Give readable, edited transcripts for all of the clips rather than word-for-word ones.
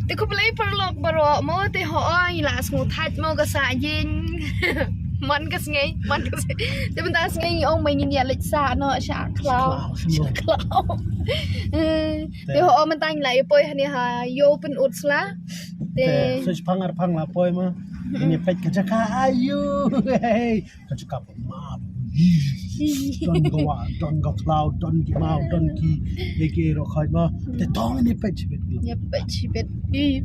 Te ko play perlok baro mo te ho ai la smu that mo ka sa yin man ka sngai te benta sngai ong mai ni lek sa no sha klau te ho man tang lai poi hani ha yo pen ut sla te Such pangar pang la poi ma. Ini pet kejaka ayu. Hey, kejaka pemab. Don go cloud, don ki mau, don ki ege ro khai ma. Te tong ini pet chibet. ya pet chibet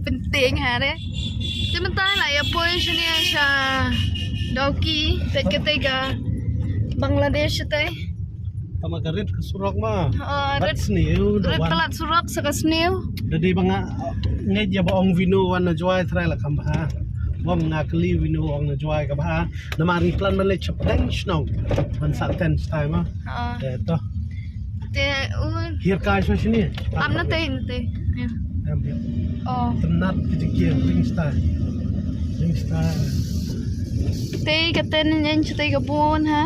penting ha de te benta lai poi shni sha doki pet ketega Bangladesh te Tama garit ke surok ma. red Sniu red pelat surak saka snew Dadi banga ngej ya ba ong vino wan na joy try la kambha. Bom ngakli vino ong na joy ka ba. Na mari plan man le chapeng snow. Man sa ten time ma. To. te Hier kai so shini. am na te ya Am hier. oh Tenat kejikir Lingstar. Lingstar. te ka ten nyen te ka bon ha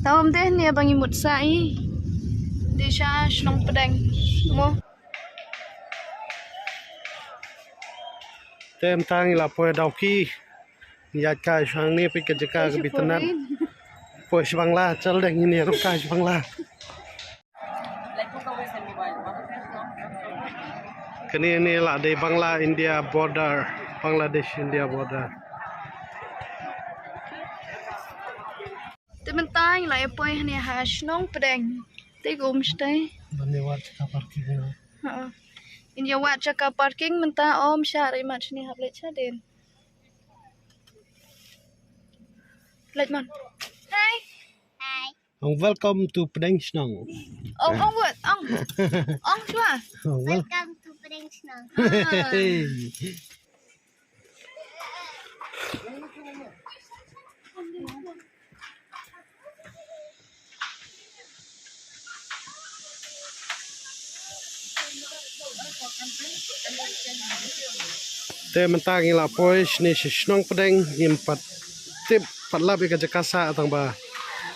tawam te ne bangi mut sai de sha shnong pedang mo Tem tang la poe dau ki. Ya kai shang ni pe kejaka ke bitanat. Poe shbangla chal deng ni ro kai shbangla. Kini ni la de Bangla India border, Bangladesh India border. te mentai lai poi ne ha shnong pedang te gum stay Dhanyawad ka parking. ha in ya wat chaka parking menta om sha rai mach ni hab le cha den lech man hi Welcome to Pedang Snong. ong wat ong chua Welcome to Princeton. Te mentang ila poish ni snong pedang impat tip patlap ka jakasa atang ba.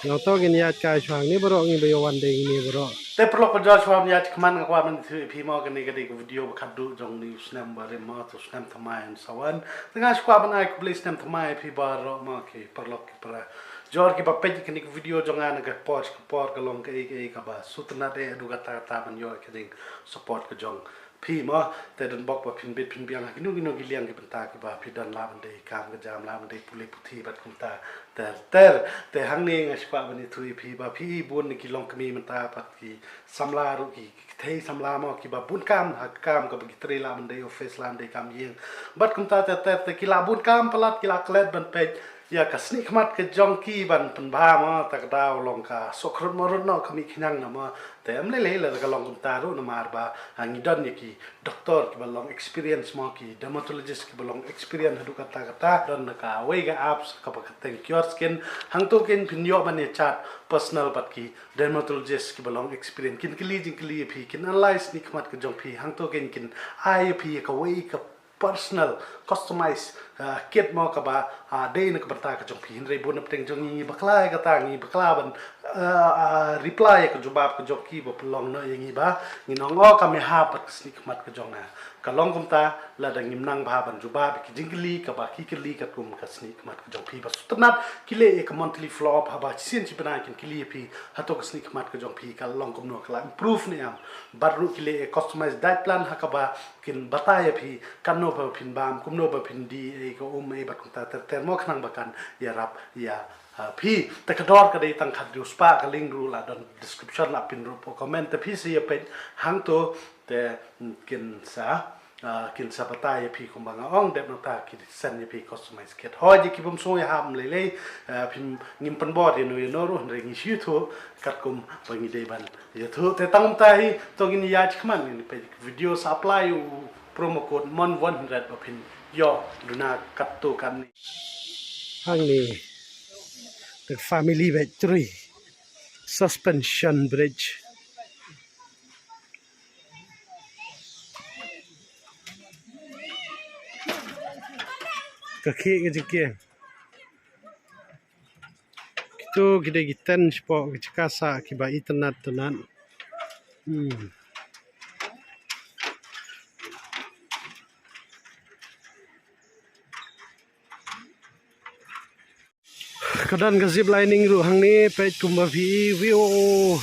Ngoto gin yat ka chwang ni bro ngi bayo one day ni bro. Te perlo ko jwa chwam yat kman ka man phi mo ka ni ka di video khadu jong ni snam ba re ma to snam thamai and sawan. Tanga skwa ban ai ko please snam thamai phi ba ro ma ke perlo ki para. Jor ki ba pej ki video jonga na ka por ka long ka e ka ba sutna de du ka ta ban yo ka ding support ka jong. Phi ma te dan bok ba phin bit phin biang ki nu giliang ki banta ki ba phi dan la ban de kam ka jam la ban de puli puthi bat kum ta te hang ni nga skwa ban ni thui phi ba phi bun ni ki long kami manta pat ki samla ru ki thei samla ma ki ba bun kam ha kam ka ki tre la ban de office la de kam yeng bat kum ta te ki la bun kam palat ki la klet ban pej ya ka snik mat ke jong ki ban pen ba ma tak daw long ka sokrut morut no kami khinyang na ma te am le ka long kum ta ru na mar ba hangi don ni ki doctor ki ba long experience mo ki dermatologist ki ba long experience hadu kata don na ka we ga apps ka ba teng cure skin hang to kin phin yo ban ni chat personal bat ki dermatologist ki ba long experience kin kili phi kin analyze ni kmat ke jong phi hang to kin ai phi ka we ka personal customize kit mo ka ba day na ka berta ka jong phin re bon apteng jong ni bakla ka ta ni bakla ban reply ka jawab ka jong ki ba pelong no yang ba ni nong o ka me ha pat snik mat ka jong na ka long kum ta la dang nim nang ba ban jawab ki jingli ka ba ki kili ka kum ka snik mat ka jong phi ba sutnat kile ek monthly flow up ha ba sin chi bana kin kili phi ha to ka snik mat ka jong phi ka long kum no ka improve ni am baru kile customize diet plan ha ka ba kin bataya phi kan no ba phin bam kum no ba phin di ko e bat kum ta ter mo khnang ba kan ya rap ya phi te ka dor ka dei tang khat du spa ka link ru la don description la pin ru po comment te phi se ye pen hang to te kin sa bataya phi kum banga ong de no ta ki sen ye phi customize kit ho ji ki bum so ya ham le phim ngim pan bo de no ru re ngi shi thu kat kum bangi dei ban ye thu te tang ta hi to gin ya chman ni pe video supply promo code mon 100 ba phin yo duna kat to kan ni hang ni the family battery suspension bridge kaki ke jike itu gede giten spok ke kasa ki ba internet tenan Kadan ka zip lining ru hang ni pet kumba view.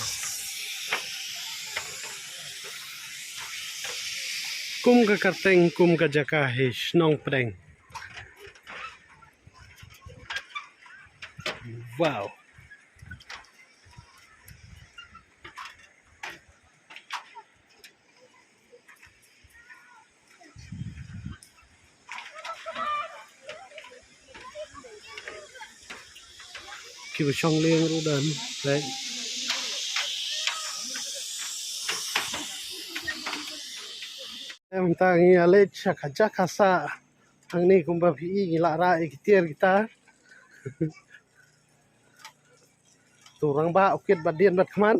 Kum ka karteng kum ka jaka he Snong Pdeng. Wow. Khi vào trong liên ru đần đấy. Em ta nghe lên chắc khasa thằng này cũng bảo ý lạ ra cái tiền kita tu rang ba okit bad dian bad khaman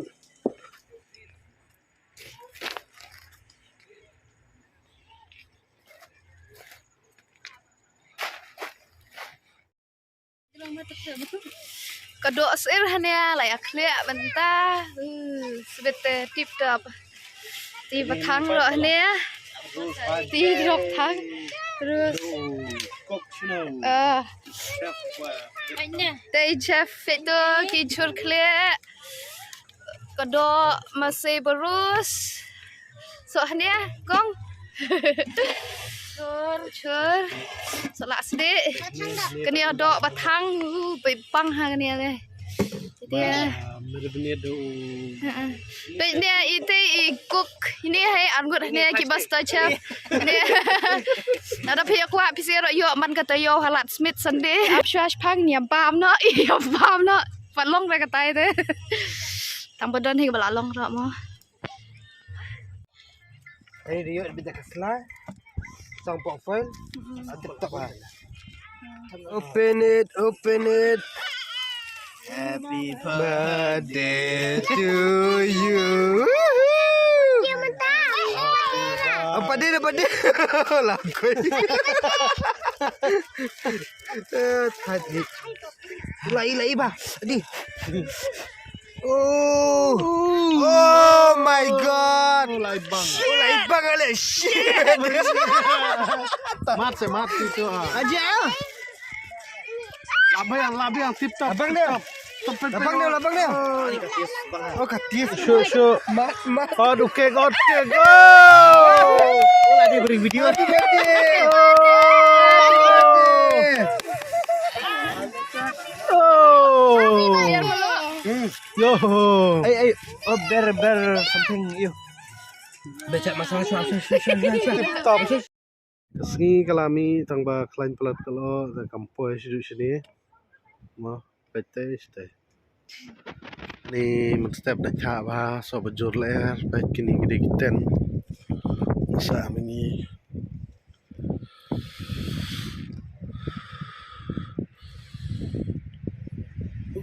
Kedok sir hanya layak lihat bentah. Sebete tip top. Ti batang loh hanya. Ti drop thang. Terus Tay chef itu kicur klik. Kedok masih berus. Soalnya gong. Chur. Solak sedih. Kini ada batang pang hang ni le. Dia. Bener-bener do. Dia itu ikut ini hai anggut ni kibas tu chef. Ni. Ada pihak kuat pisir yo man kata yo halat Smith Sunday. Abshash pang ni pam no. Iya pam no. Palongไปกระต่ายเด้ทำบ่ดอนให้บ่ละลองรอmo. Ay, Rio, bida kasla. Sang profile. TikTok ah. Open it, open it. Happy birthday to you. Apa dia? Lagu. Tadi. Lai bah. Tadi. Oh my god. Lai bang. Lai bang ale shit. Mat itu ah. Aja ah. Labang yang tip top. Abang dia. Labang dia. Oh, katis. Show. Mat. God, okay. Oh, lagi beri video. Yo. Ay. Oh, better something you. Baca masalah suap. Top. Kesini kalami tangba klain pelat kalau the kampus hidup sini. Mau pete stay. Ni step dah caba so bejur leher baik kini gede kiten. Masa ini.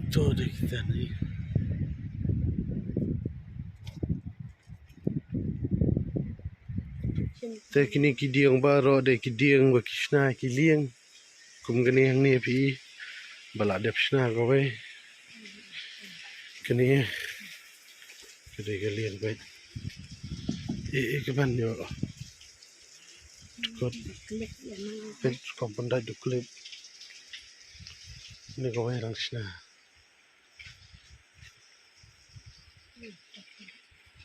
Tuh deh kiten ni. Teh kini kidiang baru ada kidiang bakisna kiliang. Kum gani yang ni pi balak depsna kowe. Kini kede kalian baik. Keban yo. Kot. Pet kompanda duklip. Ni kowe rangsna.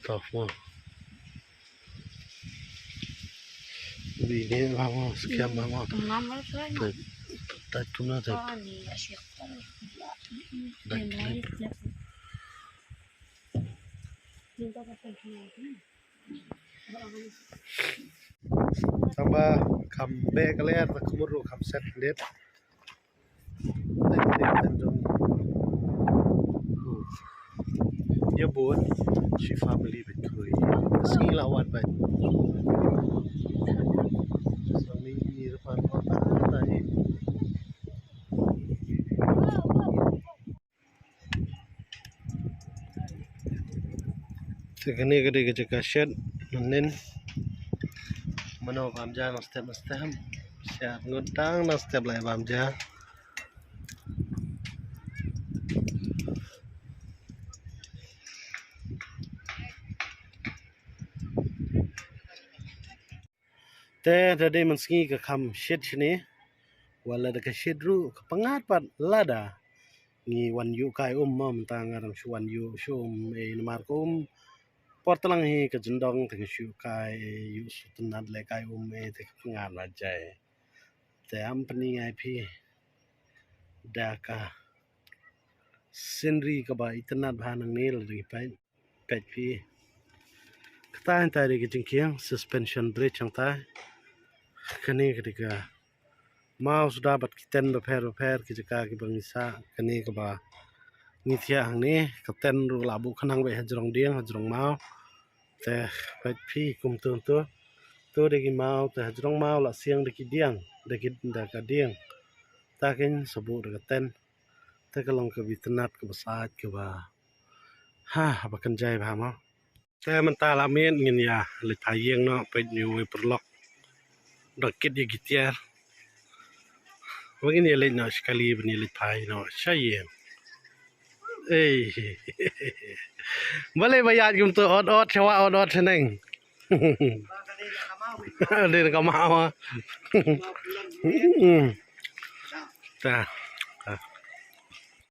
Tough mo. Ini lama sekian lama. Tak tuna tak. Tambah comeback kalian tak kemuru set date. Ya buat si family betul. Sini lawan baik. Suami di depan kota tadi. Sekali kerja kaset menen. Mana bamja nastem. Siap ngutang nastem lah bamja. Teh tadi meski ke kam shit sini, wala ada ke shit ru kepengat pat lada, ngi wan yu kai mom tang arang shuan yu shum e namar kum portlang hi ka jindong te shu kai yu sutunat le kai e te ngan la jai te am pani ai phi da ka sinri ka ba itnat bhanang ne la ri pai pet phi kta ta ri ki jingkiang suspension bridge chang ta kani ka mau sudah bat kiten repair ki jaka ki bangisa kani ka ba ni thia hang ni kten ru labu khanang be hajrong diang hajrong mau te pet phi kum tu de ki mau te hajrong mau la siang de ki diang de ki da ka diang ta kin sabu de ka ten te ka long ka bitnat ka basat ka ba ha ba kan jai ba ma te man ta la men ngin ya le thayeng no pe nyu we perlok dak kit ye gitiar wagin ye le no sekali bni le thai no sayeng eh boleh bayar gum tu ot sewa ot seneng dia ka mau ta